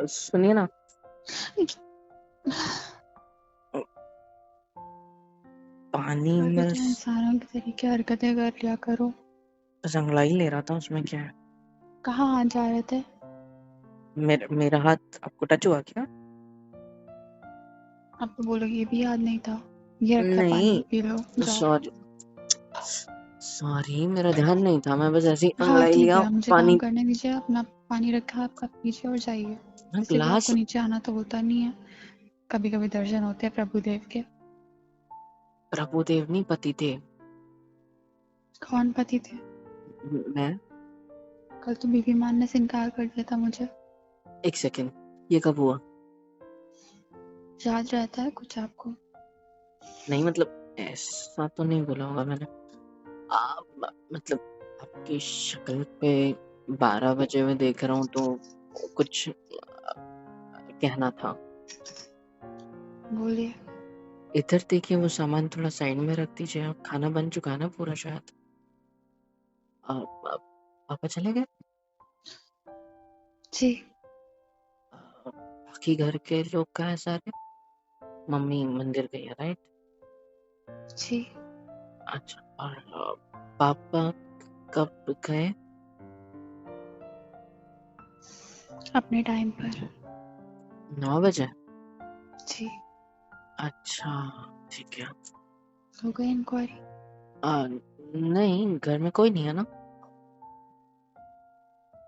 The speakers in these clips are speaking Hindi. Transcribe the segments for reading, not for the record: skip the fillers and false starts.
सुनिए ना, पानी अभी में तो इंसानों की तरीके हरकतें कर लिया करो। रंगलाई ले रहा था, उसमें क्या है? कहाँ हाथ जा रहे थे? मेरा हाथ आपको टच हुआ क्या? अब तो बोलोगे ये भी याद नहीं था। ये रखा है पानी, नहीं, पी लो, जाओ। सॉरी, मेरा ध्यान नहीं था, मैं बस ऐसे ही हाँ अंगड़ाई ठीक लिया है, मुझे काम पानी। करने दीजिए। अपना पानी रखा है, आपका पीछे और जाइए। इससे भी ग्लास। आपको नीचे आना तो होता नहीं है। कभी कभी दर्शन होते हैं प्रभुदेव के। प्रभुदेव नहीं, पति थे। कौन पति थे? मैं। कल तो बीवी मानने से इनकार कर दिया था मुझे। एक सेकेंड, ये कब हुआ? याद रहता है कुछ आपको? नहीं मतलब ऐसा तो नहीं बोला होगा मैंने। मतलब आपकी शक्ल पे 12 बजे हुए देख रहा हूँ तो कुछ कहना था। बोलिए। इधर देखिए, वो सामान थोड़ा साइड में रख दीजिए। आप खाना बन चुका है ना पूरा शायद? पापा चले गए? जी। बाकी घर के लोग कहाँ हैं सारे? मम्मी मंदिर गई है, राइट? जी। अच्छा, और पापा कब गए? अपने टाइम पर। 9 बजे? जी। अच्छा, ठीक है। हो गई इंक्वायरी? नहीं, घर में कोई नहीं है ना?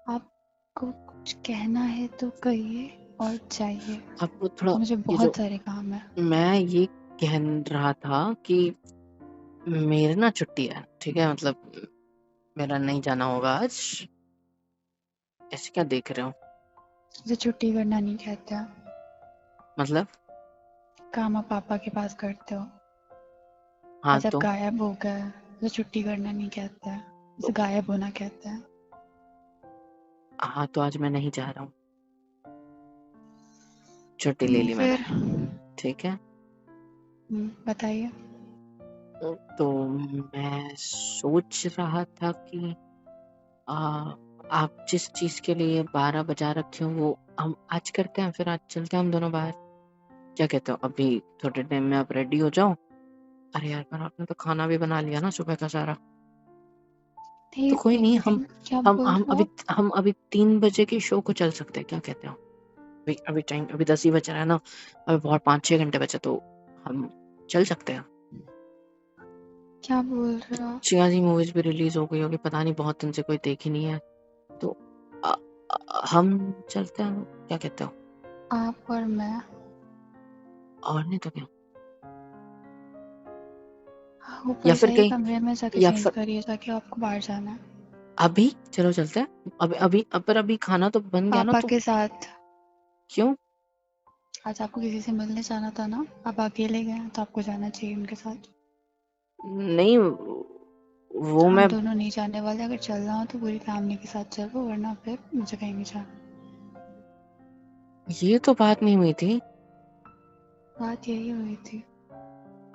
आपको कुछ कहना है तो कहिए और जाइए। आपको थोड़ा मुझे ये जो बहुत सारे काम है। मैं ये कह रहा था कि मेरे ना छुट्टी है, ठीक है? मतलब मेरा नहीं जाना होगा आज। ऐसे क्या देख रहे हो? मुझे छुट्टी करना नहीं कहते हैं। मतलब? काम आप पापा के पास करते हो। हाँ आज आप तो गायब हो गए, मुझे छुट्टी करना नहीं कहते हैं, मुझे गायब होना कहते हैं। हाँ तो आज मैं नहीं जा रहा हूँ, छुट्टी ले ली मैंने, फिर ठीक है? बताइए। तो मैं सोच रहा था कि आ, आप जिस चीज के लिए 12 बजा रखे हो वो हम आज करते हैं, फिर आज चलते हैं हम दोनों बाहर। क्या कहते हो? अभी थोड़े टाइम में आप रेडी हो जाओ। अरे यार, पर आपने तो खाना भी बना लिया ना सुबह का सारा। तो कोई नहीं, एक दिन क्या हम बोल हम रहे हो अभी आप? हम अभी 3 बजे के शो को चल सकते हैं, क्या कहते हो? अभी टाइम, अभी 10 ही बज रहा है ना। अभी बहुत 5-6 घंटे बचे तो हम चल सकते हैं। क्या बोल रहे हो आप? चिंगाजी मूवीज भी रिलीज हो गई होगी, पता नहीं, बहुत दिन से कोई देखी नहीं है तो हम चलते हैं, क्या कहते हो? आप और मैं? और नहीं तो क्या। या ऊपर फिर जाइए, कहीं, कमरे में जाके या चेंज फिर करिए, जाके आपको बाहर जाना है। अभी चलो चलते हैं। अभी खाना तो बन गया ना पापा तो। के साथ। क्यों? आज आपको किसी से मिलने जाना था ना, आप अकेले गए हैं, तो आपको जाना चाहिए उनके साथ। नहीं, वो हम मैं, दोनों नहीं जाने वाले। अगर चलना हो तो पूरी फैमिली के साथ चलो, वरना फिर मुझे कहीं नहीं जाना। ये तो बात नहीं हुई थी। बात यही हुई थी।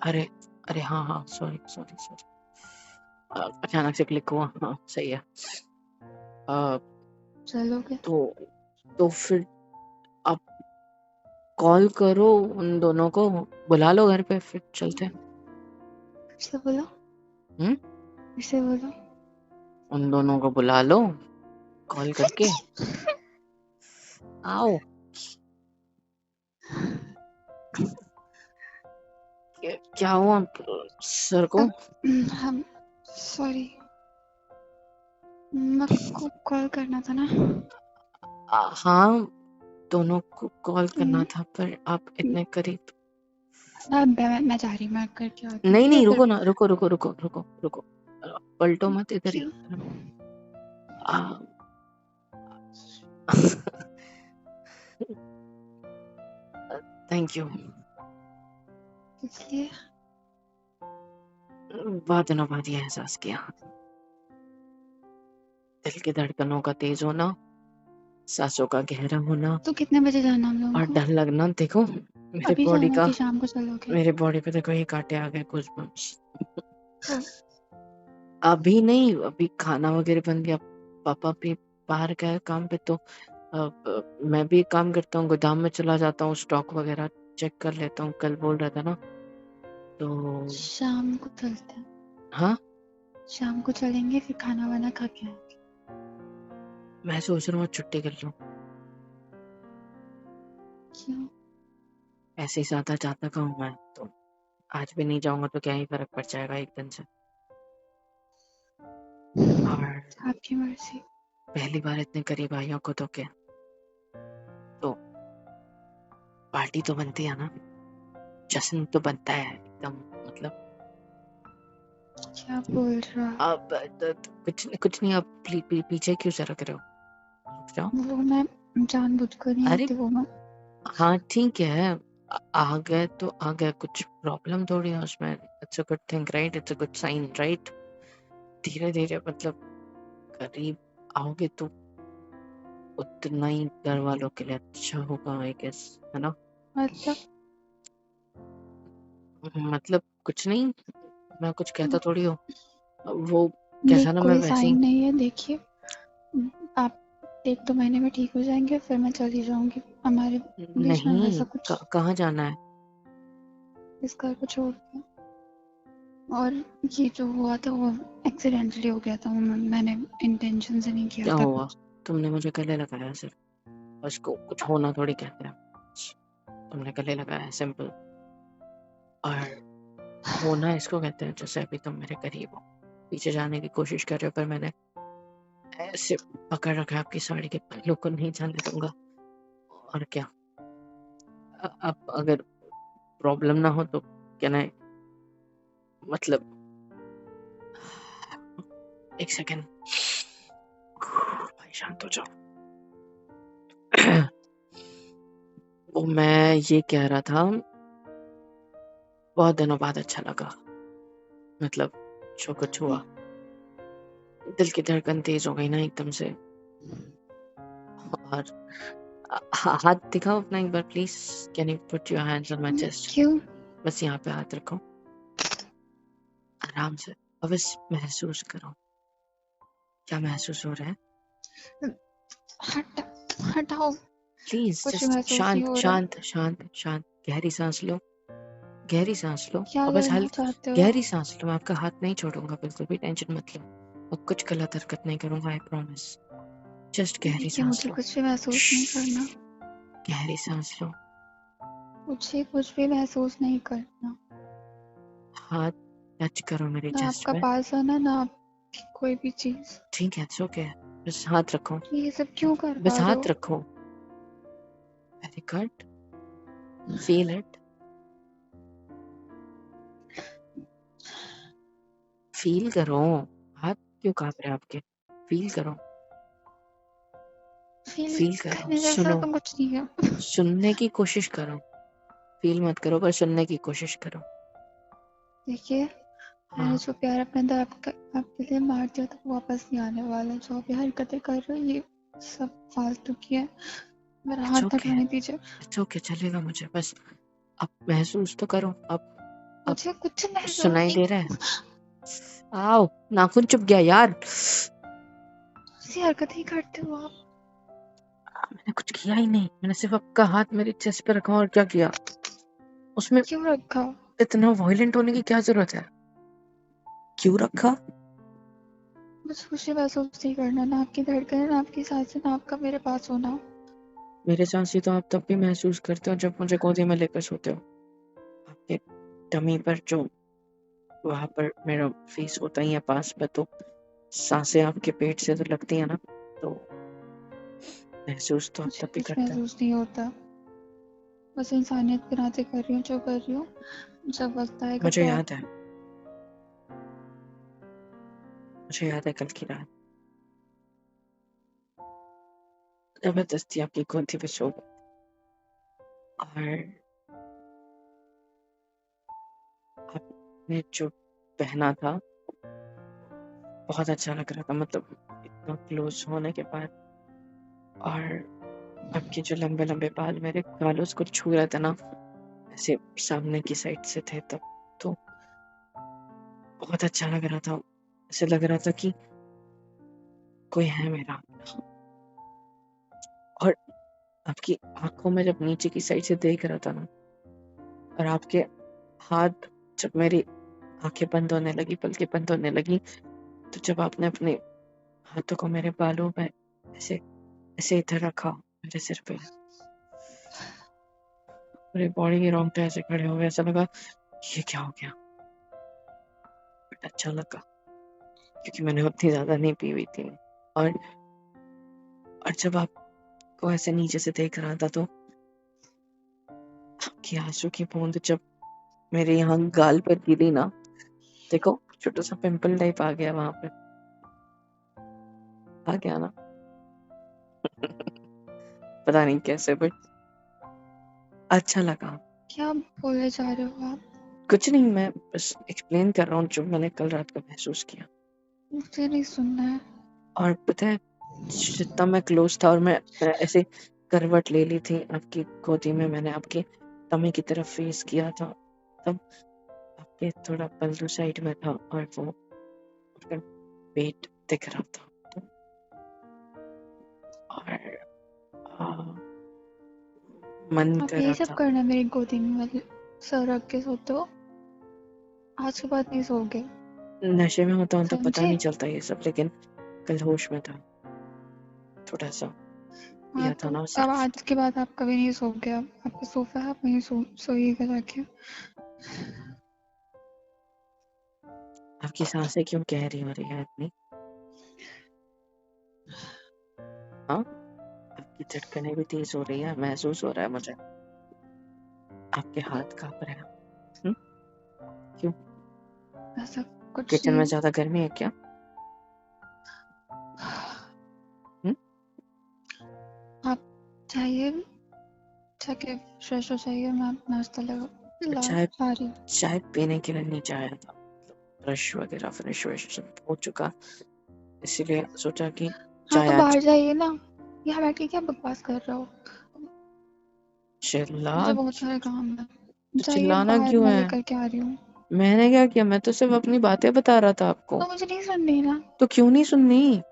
अरे, अरे हाँ हाँ, सॉरी सॉरी सॉरी, अचानक से क्लिक हुआ। हाँ सही है। चलोगे? तो फिर आप कॉल करो, उन दोनों को बुला लो घर पे, फिर चलते हैं। फिर से बोलो। हम्म? फिर से बोलो। उन दोनों को बुला लो कॉल करके। आओ। क्या हुआ सर को? हम सॉरी, मेरे को कॉल करना था ना। हाँ, दोनों को कॉल करना हम्म, था, पर आप इतने करीब। मैं जा रही, मैं करके आती हूँ, नहीं ठीक है नहीं, फिर। रुको ना, रुको रुको रुको रुको रुको, पलटो मत, इधर ही। क्यों? Thank you. इसलिए बहुत दिनों बाद ये एहसास किया, दिल की धड़कनों का तेज होना, सांसों का गहरा होना, तो कितने बजे जाना हम लोगों और को? डर लगना। देखो मेरे अभी बॉडी जाना का, कि शाम को चलोगे? मेरे बॉडी पे देखो ये कांटे आ गए, कुछ बम्स। अभी नहीं, अभी खाना वगैरह बन गया, पापा भी बाहर गए काम पे, तो मैं भी काम करता हूँ, गोदाम में चला जाता हूँ, स्टॉक वगैरह चेक कर लेता हूँ, कल बोल रहा था ना, तो शाम को चलते हैं, हाँ शाम को चलेंगे, फिर खाना वाना खा के आएंगे। मैं सोच रहा हूँ छुट्टी कर लूँ, क्यों? ऐसे ही ज्यादा जाता का हूँ मैं, तो आज भी नहीं जाऊंगा तो क्या ही फर्क पड़ जाएगा एक दिन से। और आपकी मर्जी। पहली बार इतने करीब आइयों को तो क्या, तो पार्टी तो बनती है ना, जश्न तो बनता है एकदम, मतलब क्या बोल रहा? अब कुछ नहीं, आप पीछे क्यों सरक रहे हो, रुक जाओ। वो मैं जानबूझकर नहीं अरे आती, वो मैं हाँ ठीक है, आ गए तो आ गए, कुछ प्रॉब्लम थोड़ी है उसमें, it's a good thing right, it's a good sign right. धीरे धीरे मतलब करीब आओगे तो उतना ही घर वालों के लिए अच्छा होगा आई गेस, है ना। मतलब कुछ नहीं, मैं कुछ कहता थोड़ी हो, वो कैसा ना मैं कोई वैसे ही साइन नहीं है, देखिए आप 1-2 महीने में ठीक हो जाएंगे, फिर मैं चली जाऊंगी, हमारे बीच में नहीं, वैसा कुछ कहाँ जाना है। इस घर को छोड़ के। और ये जो हुआ था वो एक्सीडेंटली हो गया था, वो मैंने इंटेंशन से नहीं किया क्या था हुआ, कुछ। तुमने मुझे गले लगाया सिर्फ, उसको कुछ होना थोड़ी कहते हैं, तुमने गले लगाया सिंपल, और होना इसको कहते हैं जैसे अभी तुम मेरे करीब हो, पीछे जाने की कोशिश कर रहे हो पर मैंने ऐसे पकड़ रखा है आपकी साड़ी के पल्लू को, नहीं जाने दूंगा। और क्या, अब अगर प्रॉब्लम ना हो तो क्या ना, मतलब एक सेकेंड, भाई शांत हो जाओ। वो मैं ये कह रहा था, बहुत दिनों बाद अच्छा लगा, मतलब जो कुछ हुआ, दिल की धड़कन तेज हो गई ना एकदम से। और हाथ दिखाओ अपना एक बार please, can you put your hands on my chest, क्यों? बस यहाँ पे हाथ रखो आराम से, और बस महसूस करो क्या महसूस हो रहा है, हटाओ, प्लीज कुछ भी जस्ट महसूस नहीं शांत हो रहा। शांत शांत शांत, गहरी सांस लो, गहरी सांस लो, क्या और बस करना चाहते हो? गहरी सांस लो, मैं आपका हाथ नहीं छोड़ूंगा, बिल्कुल भी टेंशन मत लो, और कुछ गलत हरकत नहीं करूंगा आई प्रॉमिस, जस्ट गहरी देखिए, सांस मुझे लो, कुछ भी महसूस नहीं करना, गहरी सांस लो, मुझे कुछ भी महसूस नहीं करना। हाथ टच करो मेरे ना चेस्ट आपका पे, पास आना, ना आपकी कोई भी चीज। ठीक है इट्स ओके, बस हाथ रखो, ये सब क्यों बस करवा रहे हाथ हो? रखो, very good, feel it, feel करो, हाथ क्यों कांप रहे हैं आपके, फील करो, फील फील करो, करने जैसा सुनो, तो कुछ नहीं है। सुनने की कोशिश करो, फील मत करो पर सुनने की कोशिश करो। देखिए, मैंने हाँ जो प्यार अपने अंदर आपके लिए मार दिया था, वो वापस नहीं आने वाला। जो आप ये हरकतें कर रहे हो, ये सब फालतू की है। मेरा इट्स हाथ ओके, हटाने दीजिए। इट्स ओके चलेगा मुझे, बस अब महसूस तो करो, अब मुझे कुछ महसूस सुनाई नहीं। दे रहा है, आओ, नाखून चुभ गया यार, ऐसी हरकतें ही करते हो आप। मैंने कुछ किया ही नहीं, मैंने सिर्फ आपका हाथ मेरे चेस्ट पे रखा और क्या किया, उसमें क्यों रखा? इतना वायलेंट होने की क्या जरूरत है, क्यों रखा, मुझे कुछ भी महसूस नहीं करना, ना आपकी धड़कन, ना आपकी सांसें, ना आपका मेरे पास होना। मेरे सांसें तो आप तब भी महसूस करते हो जब मुझे गोदी में लेकर सोते हो, आपके टमी पर जो वहां पर मेरा फेस होता ही है पास में, तो सांसें आपके पेट से तो लगती है ना, तो महसूस तो आप मुझे तब भी कुछ करते हो। महसूस नहीं होता। बस इंसानियत के नाते कर रही हूँ जो कर रही हूँ। जब वक्त आएगा मुझे तो आप। याद है, मुझे याद है कल की रात, जबरदस्ती आपकी गोदी पे सो गए, और आपने जो पहना था बहुत अच्छा लग रहा था, मतलब इतना क्लोज होने के बाद, और आपके जो लंबे लंबे बाल मेरे गालों को छू रहे थे ना, ऐसे सामने की साइड से थे तब, तो बहुत अच्छा लग रहा था, ऐसे लग रहा था कि कोई है मेरा। और आपकी आंखों में जब नीचे की साइड से देख रहा था ना, और आपके हाथ जब मेरी आंखें बंद होने लगी, पलकें बंद होने लगी, तो जब आपने अपने हाथों को मेरे बालों में ऐसे ऐसे इधर रखा मेरे सिर पे, मेरी बॉडी के रोंगटे ऐसे खड़े हो गए। ऐसा लगा ये क्या हो गया, बट अच्छा लगा क्योंकि मैंने उतनी ज्यादा नहीं पी हुई थी। और जब आपको ऐसे नीचे से देख रहा था तो आपकी आंसू की बूंद जब मेरे यहाँ गाल पर गिरी ना, देखो छोटा सा पिंपल टाइप आ गया वहां पे, आ गया ना। पता नहीं कैसे, बट अच्छा लगा। क्या बोले जा रहे हो आप? कुछ नहीं, मैं बस एक्सप्लेन कर रहा हूँ जो मैंने कल रात को महसूस किया। मुझे नहीं सुनना है। और पता है जितना मैं क्लोज था, और मैं ऐसे करवट ले ली थी आपकी गोदी में, मैंने आपके तमे की तरफ फेस किया था, तब आपके थोड़ा पल्लू साइड में था और वो पेट दिख रहा था। और मन आप कर ये रहा सब था। करना मेरी गोदी में वाले सर रख के सोते हो? आज के बाद नहीं सोओगे, नशे में होता हूँ तो पता समझे? नहीं चलता ये सब, लेकिन कल होश में था, थोड़ा सा हाँ पिया था तो ना अब सिर्फ। आज के बाद आप कभी नहीं सोओगे। अब आपका सोफा है, आप वहीं सोइएगा जाके। आपकी सांसें क्यों गहरी हो रही है इतनी? हाँ, आपकी धड़कनें भी तेज हो रही है, महसूस हो रहा है मुझे। आपके हाथ कांप रहे हैं। क्यों? ऐसा कुछ किचन में नहीं। ज्यादा गर्मी है क्या? हुँ? आप चाहिए जाके फ्रेश हो जाइए, मैं नाश्ता ला चाय आ रही हूँ। चाय पीने के लिए नीचे आया था, ब्रश वगैरह फ्रेश सब हो चुका, इसीलिए सोचा कि हाँ चाय तो आज बाहर जाइए ना, यहाँ बैठ के क्या बकवास कर रहे हो? चिल्ला। मुझे बहुत सारे काम है। तो जाइए चिल्लाना बाहर, क्यों मैं है? लेकर के आ रही हूँ। मैंने क्या किया? मैं तो सिर्फ अपनी बातें बता रहा था आपको। तो मुझे नहीं सुननी ना। तो क्यों नहीं सुननी?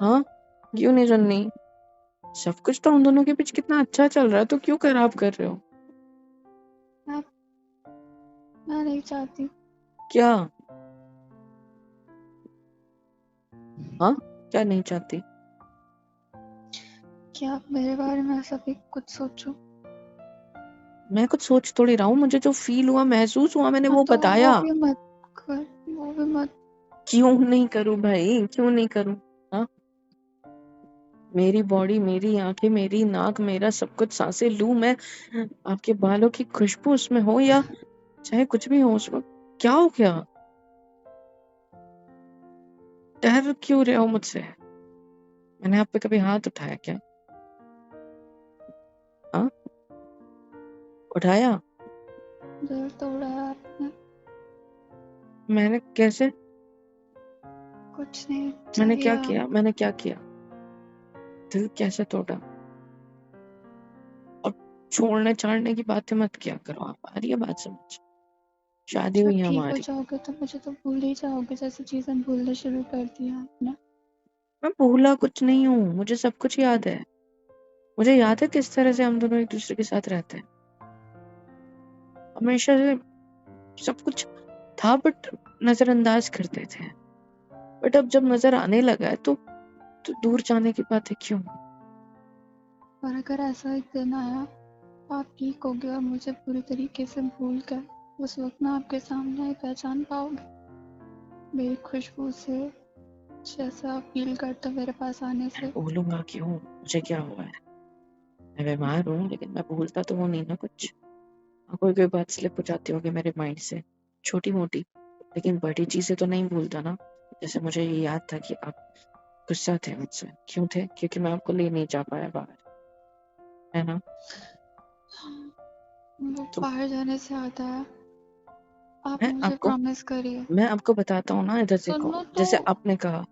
हाँ, क्यों नहीं सुननी? सब कुछ तो हम दोनों के बीच कितना अच्छा चल रहा है, तो क्यों खराब कर रहे हो? मैं नहीं चाहती क्या? हाँ, क्या नहीं चाहती? कि आप मेरे बारे में ऐसा भी कुछ सोचो। मैं कुछ सोच थोड़ी रहा हूँ, मुझे जो फील हुआ, महसूस हुआ, मैंने हाँ वो तो बताया। वो भी मत। क्यों नहीं करूँ भाई, क्यों नहीं करूँ? हाँ, मेरी बॉडी, मेरी आंखें, मेरी नाक, मेरा सब कुछ, सांसें लूं मैं, आपके बालों की खुशबू उसमें हो या चाहे कुछ भी हो उसमें, क्या हो गया? डर क्यों रहे हो मुझसे? मैंने आप पे कभी हाथ उठाया क्या? हाँ, उठाया? दिल तोड़ा है आपने। मैंने कैसे? कुछ नहीं मैंने चाहिए क्या आप। किया? मैंने क्या किया? दिल कैसे तोड़ा? और छोड़ने छाड़ने की बातें मत किया करो आप, आ रही है बात समझ? शादी जब हुई है ठीक हो हमारी। जाओगे तो मुझे तो भूल ही जाओगे, जैसे चीजें भूलना शुरू कर दिया आपने। मैं भूला कुछ नहीं हूँ, मुझे सब कुछ याद है। मुझे याद है किस तरह से हम दोनों एक दूसरे के साथ रहते हैं, हमेशा से सब कुछ था, बट नजरअंदाज करते थे। बट अब जब नजर आने लगा है तो दूर जाने की बात है क्यों? और अगर ऐसा एक दिन आया, आप ठीक हो गए और मुझे पूरी तरीके से भूल गए, उस वक्त मैं आपके सामने पहचान पाओगे मेरी खुशबू से, जैसा आप फील करते हो मेरे पास आने मैं से। भूलूंगा क्यों? मुझे क्या हुआ है? मैं बीमार हूँ, लेकिन मैं भूलता तो हूँ नहीं ना कुछ। हाँ, कोई कोई बात स्लिप हो जाती होगी मेरे माइंड से, छोटी मोटी, लेकिन बड़ी चीजें तो नहीं भूलता ना। जैसे मुझे ये याद था कि आप गुस्सा थे मुझसे, क्यों थे? क्योंकि मैं आपको ले नहीं जा पाया बाहर, है ना? वो तो बाहर जाने से आता है, आप मैं मुझे आपको प्रॉमिस करिए। मैं आपको बताता हूँ ना, इधर देखो, सुनो तो। जैसे आपने कहा,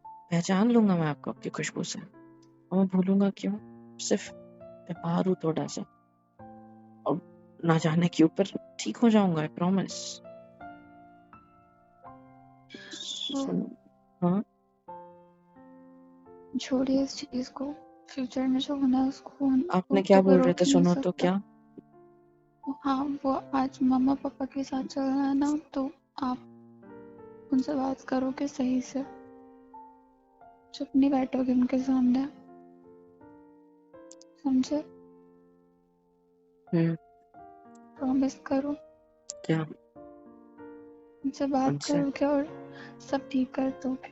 पहचान लूंगा मैं आपको आपकी खुशबू से, और मैं भूलूंगा क्यों? सिर्फ बीमार हूँ थोड़ा सा, और ना जाने के ऊपर ठीक हो जाऊंगा, आई प्रॉमिस। सुनो। हाँ छोड़िए इस चीज को, फ्यूचर में जो होना है उसको आपने तो क्या बोल कोई रहे रोक थे, ही नहीं सुनो तो सकता। क्या? हाँ, वो आज मम्मा पापा के साथ चल रहा है ना, तो आप उनसे बात करोगे सही से, चुप नहीं बैठोगे उनके सामने, समझे? प्रॉमिस करो क्या? उनसे बात उनसे करोगे और सब ठीक कर दोगे।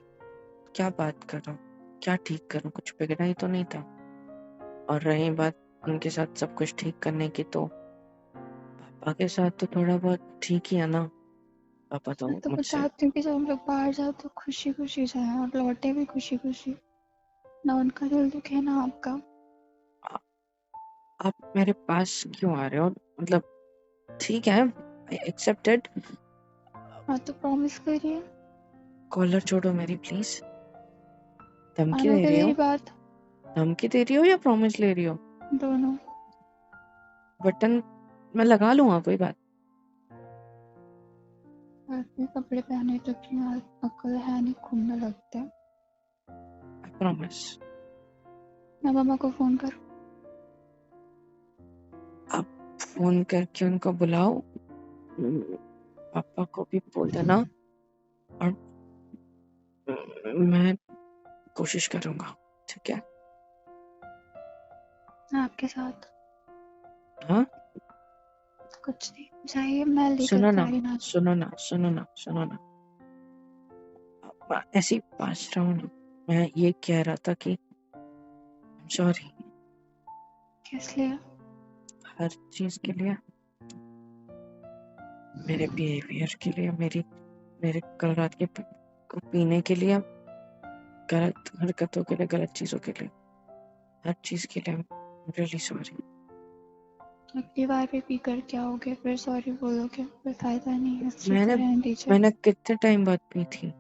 क्या बात कर रहा हूँ? क्या ठीक करूँ? कुछ बिगड़ा ही तो नहीं था। और रही बात उनके साथ सब कुछ ठीक करने की, तो पापा के साथ तो थोड़ा बहुत ठीक ही है ना। पापा तो मैं तो मैं मुझसे चाहती हूँ कि जब हम लोग बाहर जाओ तो खुशी खुशी जाए और लौटे भी खुशी खुशी, ना उनका दिल दुखे ना आपका। आ- आप मेरे पास क्यों आ रहे हो? मतलब ठीक है, आई एक्सेप्टेड। हाँ तो प्रॉमिस करिए। कॉलर छोड़ो मेरी प्लीज। धमकी दे मानोगे रही मेरी हो? बात? धमकी दे रही हो या प्रॉमिस ले रही हो? दोनों। बटन मैं लगा लूंगा, कोई बात। अपने कपड़े पहने तो क्यों, अक्ल है नहीं, घूमने लगते हैं। I promise. मैं मम्मा को फोन कर। आप फोन करके उनको बुलाओ, पापा को भी बोल देना, और मैं कोशिश करूंगा, ठीक है? आपके साथ हाँ कुछ नहीं, जाइए मैं लेकर सुनो ना, गाड़ी ना। सुनो ना, सुनो ना, सुनो ना। ऐसे ही पास रहो ना। मैं ये कह रहा था कि सॉरी किस लिए? हर चीज के लिए, मेरे बिहेवियर के लिए, मेरे कल रात के पीने के लिए, गलत हरकतों के लिए, गलत चीजों के लिए, हर चीज के लिए रियली सॉरी। अगली बार भी पी कर क्या होगे, फिर सॉरी बोलोगे, कोई फायदा नहीं है, इस चीज मैंने को रहने दीजिए। मैंने कितने टाइम बाद पी थी?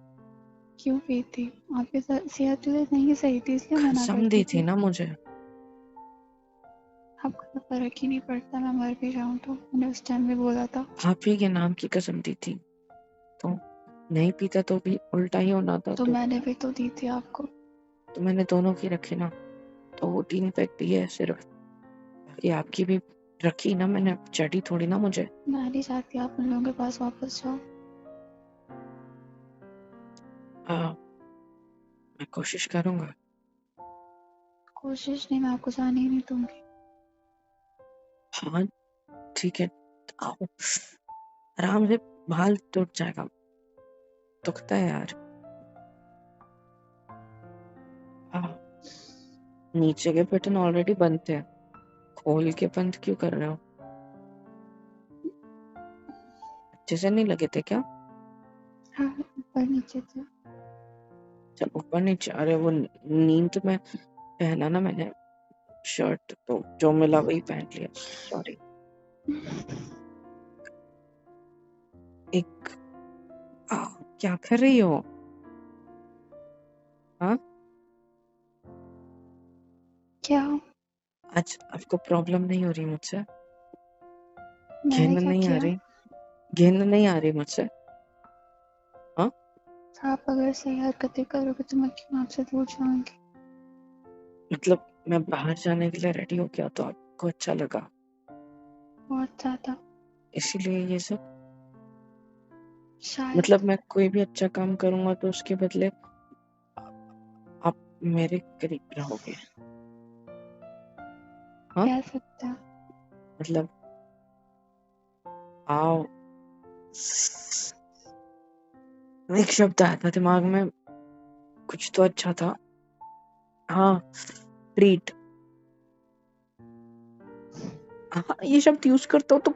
क्यों पी थी? आपकी सेहत के लिए नहीं सही थी, इसलिए मना कसम करती दी थी थी। ना मुझे। आपको तो फर्क ही नहीं पड़ता, मैं मर भी जाऊं तो, मैंने उस टाइम भी बोला था। आप ही के नाम की कसम दी थी, तो नहीं पीता तो भी उल्टा ही होना था। तो मैंने भी तो दी थी आपको। तो मैंने दोनों की रखी ना, तो वो 3 पैक पी है सिर्फ, बाकी आपकी भी रखी ना मैंने, चढ़ी थोड़ी ना मुझे। मैं नहीं चाहती आप उन लोगों के पास वापस जाओ। मैं कोशिश करूंगा। कोशिश नहीं, मैं आपको जाने ही नहीं दूंगी। हाँ ठीक है, आओ, आराम से। बाल टूट जाएगा, दुखता है यार। नीचे के बटन ऑलरेडी बंद थे, खोल के बंद क्यों कर रहे हो? अच्छे से नहीं लगे थे क्या? हाँ, ऊपर नीचे थे। जब ऊपर नीचे, अरे वो नींद में पहना ना मैंने शर्ट, तो जो मिला वही पहन लिया, सॉरी। एक क्या कर रही हो? हाँ, क्या? आज आपको प्रॉब्लम नहीं हो रही मुझसे? मैंने घिन क्या नहीं आ किया? रही? घिन नहीं आ रही मुझसे? हाँ आप अगर सही हरकतें करोगे तो मैं क्यों आपसे दूर जाऊंगी? मतलब मैं बाहर जाने के लिए रेडी हो गया तो आपको अच्छा लगा, बहुत ज्यादा। इसीलिए ये सब? शायद। मतलब मैं कोई भी अच्छा काम करूंगा तो उसके बदले आप मेरे करीब रहोगे? हाँ कह सकते हैं। मतलब आओ, एक शब्द आया था दिमाग में, कुछ तो अच्छा था। हाँ, ट्रीट। हाँ ये शब्द यूज करता हूँ तो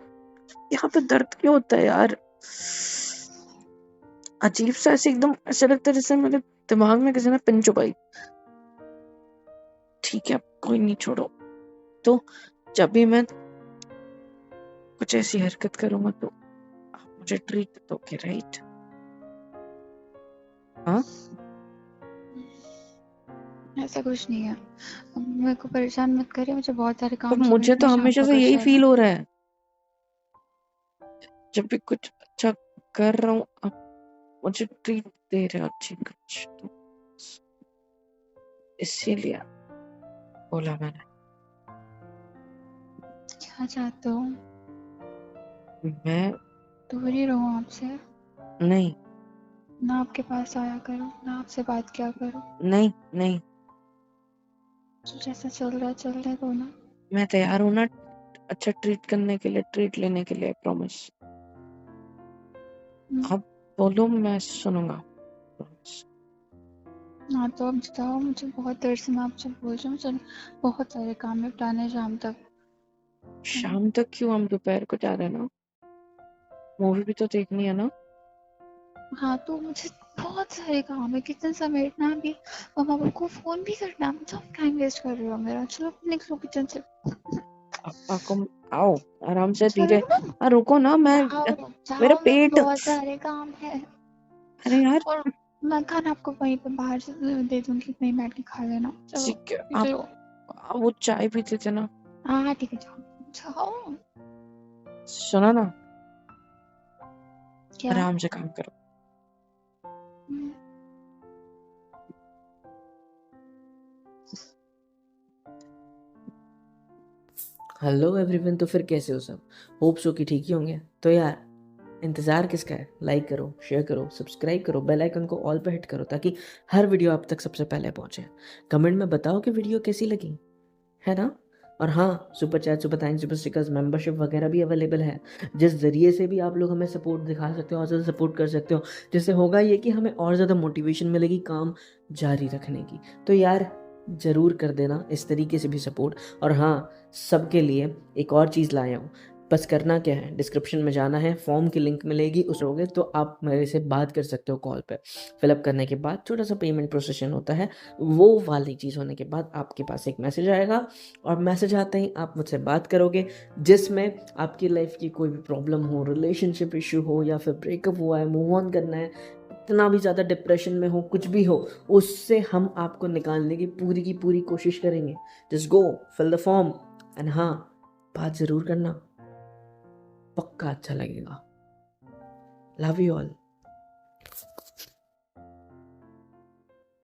यहाँ पे दर्द क्यों होता है यार? अजीब सा, ऐसे एकदम ऐसा लगता है जैसे मेरे दिमाग में किसी ने पिन चुपाई। ठीक है कोई नहीं, छोड़ो। तो जब भी मैं कुछ ऐसी हरकत करूंगा तो आप मुझे ट्रीट दोगे, राइट? हाँ ऐसा कुछ नहीं है। अब मेरे को परेशान मत करिए, मुझे बहुत सारे पर काम से मुझे तो मैं शाम हमेशा को से घर यही जाना फील है। हो रहा है, जब भी कुछ अच्छा कर रहा हूँ आप मुझे ट्रीट दे रहे हो अच्छी कुछ, तो इसीलिए बोला मैंने। क्या चाहते हो? मैं दूर ही रहूं आपसे? नहीं ना आपके पास आया करूं, ना आपसे बात किया करूं? नहीं नहीं, तो जैसा चल रहा है चलने दो ना। मैं तैयार हूँ ना अच्छा ट्रीट करने के लिए, ट्रीट लेने के लिए, प्रॉमिस। अब बोलो, मैं सुनूंगा, प्रॉमिस। हाँ तो अब जाओ, मुझे बहुत देर से मैं आपसे बोल रही हूँ, मुझे बहुत सारे काम निपटाने शाम तक। शाम तक क्यों? हम दोपहर को जा रहे हैं ना, मूवी भी तो देखनी है ना। हाँ तो मुझे बहुत सारे काम है, किचन समेटना भी और माँ बाप को फोन भी करना, मुझे टाइम वेस्ट कर रहे हो मेरा। चलो निकलो किचन से। पापा को आओ आराम से, चलो धीरे। ना, रुको ना, मैं जाओ मेरा जाओ, मेरे को पेट। बहुत सारे काम है। अरे यार, और मैं खाना आपको वहीं पे बाहर से दे दूंगी, वहीं बैठ के खा लेना। चलो ठीक है, चलो। आप वो चाय पीते थे ना। हाँ ठीक है, जाओ जाओ। सुनो ना, क्या? आराम से काम करो। हेलो एवरीवन, तो फिर कैसे हो सब? होप सो कि ठीक ही होंगे। तो यार इंतज़ार किसका है? लाइक करो, शेयर करो, सब्सक्राइब करो, बेल आइकन को ऑल पे हिट करो ताकि हर वीडियो आप तक सबसे पहले पहुंचे। कमेंट में बताओ कि वीडियो कैसी लगी, है ना? और हाँ, super chat, super thanks, super stickers, membership वगैरह भी अवेलेबल है, जिस ज़रिए से भी आप लोग हमें सपोर्ट दिखा सकते हो और ज़्यादा सपोर्ट कर सकते हो, जिससे होगा ये कि हमें और ज़्यादा मोटिवेशन मिलेगी काम जारी रखने की। तो यार ज़रूर कर देना इस तरीके से भी सपोर्ट। और हाँ, सबके लिए एक और चीज़ लाया हूँ। बस करना क्या है, डिस्क्रिप्शन में जाना है, फॉर्म की लिंक मिलेगी, उस होगे तो आप मेरे से बात कर सकते हो कॉल पे। फिलअप करने के बाद छोटा सा पेमेंट प्रोसेशन होता है, वो वाली चीज़ होने के बाद आपके पास एक मैसेज आएगा, और मैसेज आते ही आप मुझसे बात करोगे, जिसमें आपकी लाइफ की कोई भी प्रॉब्लम हो, रिलेशनशिप इशू हो, या फिर ब्रेकअप हुआ है, मूव ऑन करना है, इतना भी ज़्यादा डिप्रेशन में हो, कुछ भी हो, उससे हम आपको निकालने की पूरी कोशिश करेंगे। Just go, fill the form, and हाँ, बात ज़रूर करना, पक्का अच्छा लगेगा। Love you all.